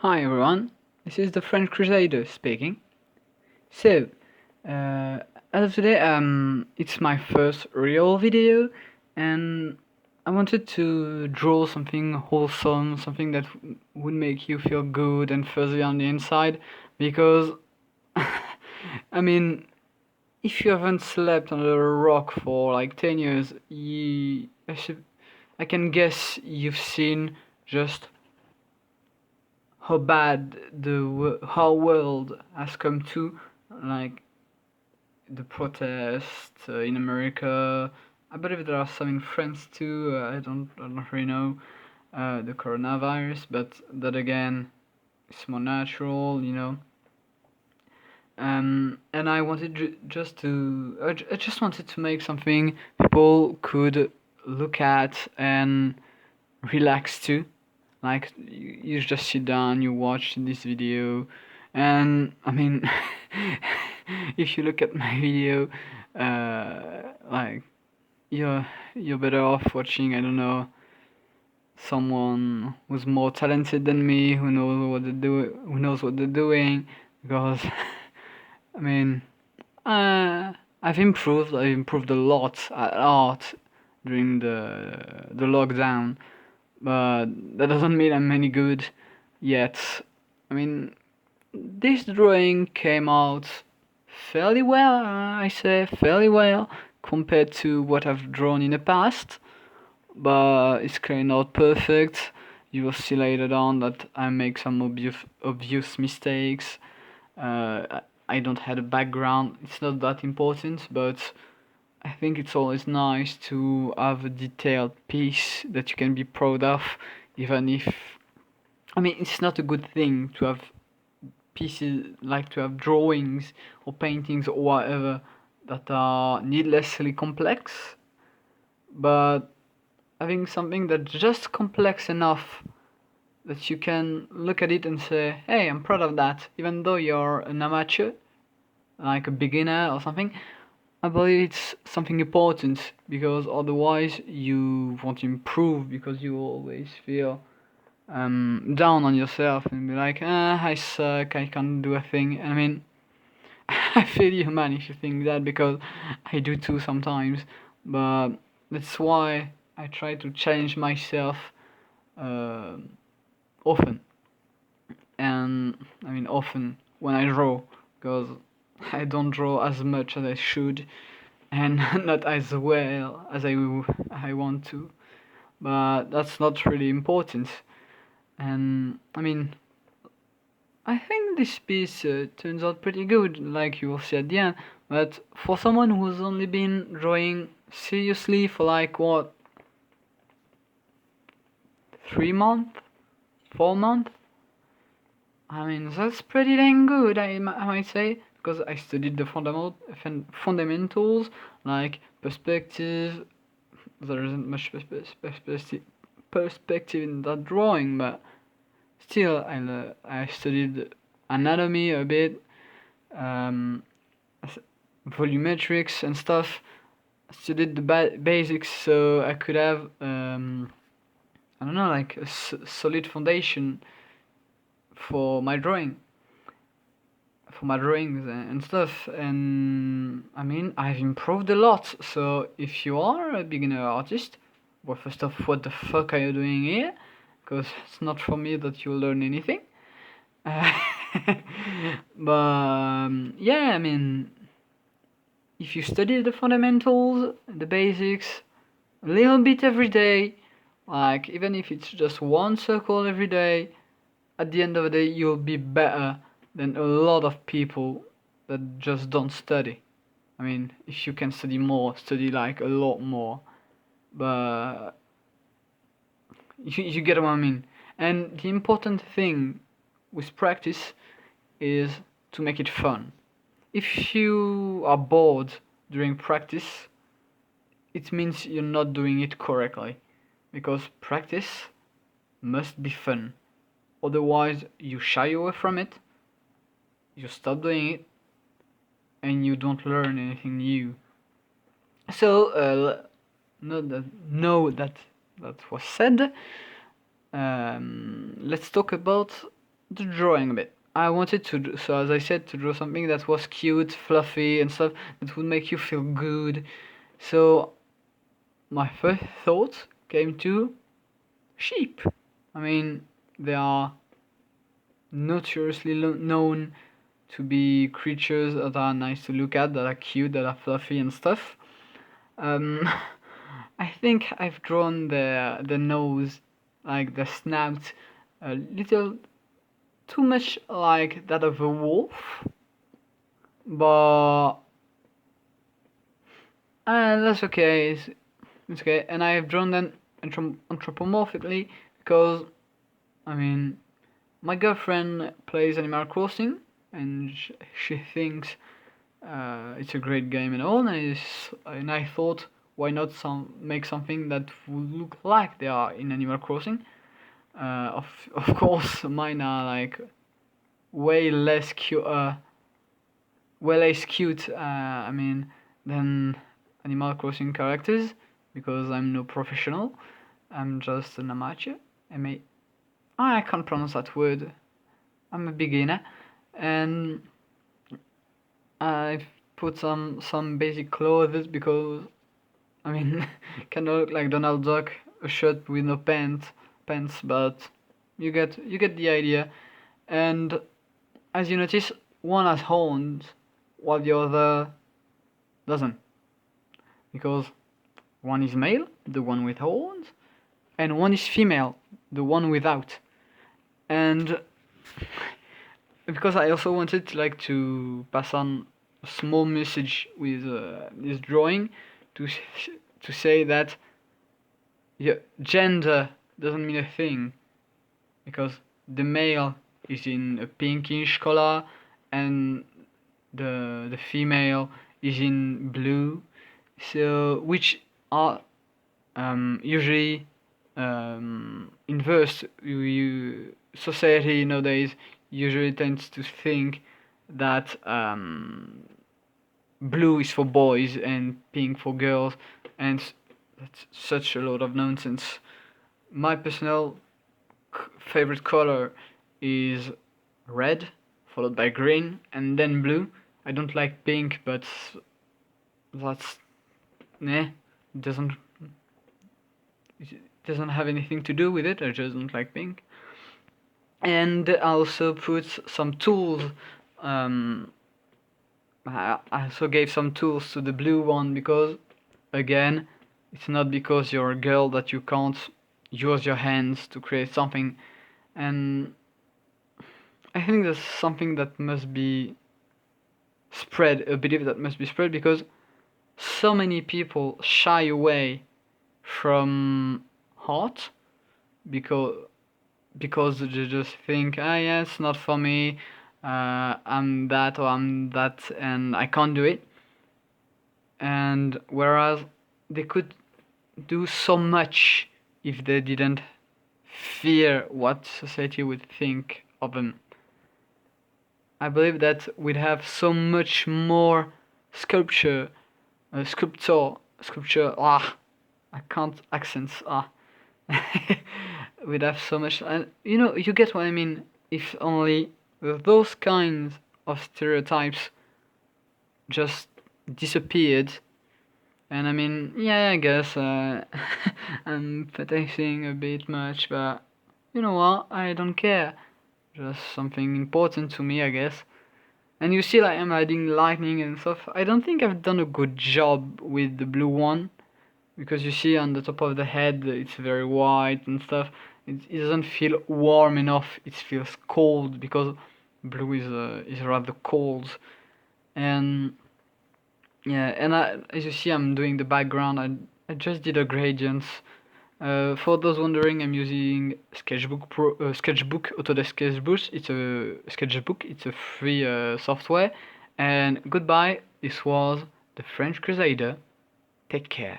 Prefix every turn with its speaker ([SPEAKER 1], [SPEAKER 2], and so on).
[SPEAKER 1] Hi everyone, this is the French Crusader speaking. So, uh, as of today, it's my first real video, and I wanted to draw something wholesome, something that would make you feel good and fuzzy on the inside, because, I mean, if you haven't slept under a rock for like 10 years, I can guess you've seen just how bad how world has come to, like the protests in America. I believe there are some in France too. I don't really know the coronavirus, but that again, it's more natural. And I wanted I just wanted to make something people could look at and relax to. Like you just sit down, you watch this video, and I mean, if you look at my video, like you're better off watching, I don't know, someone who's more talented than me, who knows what they're doing, because I mean, uh, I've improved a lot at art during the lockdown, but that doesn't mean I'm any good yet. I mean, this drawing came out fairly well, I say fairly well, compared to what I've drawn in the past, but it's clearly not perfect. You will see later on that I make some obvious mistakes. I don't have a background, it's not that important, but I think it's always nice to have a detailed piece that you can be proud of, even if, I mean, it's not a good thing to have pieces, like to have drawings or paintings or whatever that are needlessly complex, but having something that's just complex enough that you can look at it and say, hey, I'm proud of that, even though you're an amateur, like a beginner or something. I believe it's something important because otherwise you won't improve because you always feel down on yourself and be like, I suck, I can't do a thing. I mean, I feel you, man, if you think that, because I do too sometimes. But that's why I try to challenge myself uh, often. And I mean, often when I draw, because I don't draw as much as I should and not as well as I want to. But that's not really important. And I mean, I think this piece turns out pretty good, like you will see at the end. But for someone who's only been drawing seriously for like what, 3 months, 4 months? I mean, that's pretty dang good, I might say, because I studied the fundamentals, like perspective. There isn't much perspective in that drawing, but still, I studied anatomy a bit, um, volumetrics and stuff. I studied the basics so I could have, I don't know, like a solid foundation for my drawing, for my drawings and stuff. And I mean, I've improved a lot. So if you are a beginner artist, well, first off, what the fuck are you doing here? Because it's not for me that you'll learn anything. Uh, but yeah, I mean, if you study the fundamentals, the basics, a little bit every day, like even if it's just one circle every day, at the end of the day, you'll be better than a lot of people that just don't study. I mean, if you can study more, study like a lot more. But you get what I mean. And the important thing with practice is to make it fun. If you are bored during practice, it means you're not doing it correctly. Because practice must be fun. Otherwise, you shy away from it, you stop doing it, and you don't learn anything new. So, know that that was said. Let's talk about the drawing a bit. I wanted to, so as I said, to draw something that was cute, fluffy, and stuff that would make you feel good. So my first thought came to sheep. I mean, they are notoriously known to be creatures that are nice to look at, that are cute, that are fluffy and stuff. Um, I think I've drawn the nose, like the snout, a little too much like that of a wolf, but that's okay. It's okay, and I've drawn them anthropomorphically because I mean my girlfriend plays Animal Crossing, and she thinks it's a great game and all, and I thought why not make something that would look like they are in Animal Crossing. Of course, mine are like way less cute, way less cute. I mean, than Animal Crossing characters because I'm no professional. I'm just an amateur. I can't pronounce that word. I'm a beginner, and I've put some basic clothes because I mean, kind of look like Donald Duck, a shirt with no pants, but you get the idea. And as you notice, one has horns while the other doesn't, because one is male, the one with horns, and one is female, the one without. And because I also wanted to pass on a small message with this drawing to to say that gender doesn't mean a thing, because the male is in a pinkish color and the female is in blue, so which are usually inverse. Society nowadays usually tends to think that blue is for boys and pink for girls, and that's such a lot of nonsense. My personal favorite color is red, followed by green, and then blue. I don't like pink, but that's doesn't it doesn't have anything to do with it. I just don't like pink. And I also put some tools. I also gave some tools to the blue one because, again, it's not because you're a girl that you can't use your hands to create something. And I think that's something that must be spread, a belief that must be spread, because so many people shy away from art because they just think, ah, yeah, it's not for me. I'm that or I'm that, and I can't do it. And whereas they could do so much if they didn't fear what society would think of them. I believe that we'd have so much more sculpture, sculpture. I can't accents. We'd have so much, and you get what I mean. If only those kinds of stereotypes just disappeared. And I mean, yeah, I guess I'm protesting a bit much, but you know what? I don't care. Just something important to me, I guess. And you see, like, I'm adding lightning and stuff. I don't think I've done a good job with the blue one, because you see on the top of the head it's very white and stuff. It doesn't feel warm enough. It feels cold because blue is rather cold. And yeah, and as you see, I'm doing the background. I just did a gradients. For those wondering, I'm using Sketchbook, Autodesk Sketchbook. It's a free software. And goodbye. This was the French Crusader. Take care.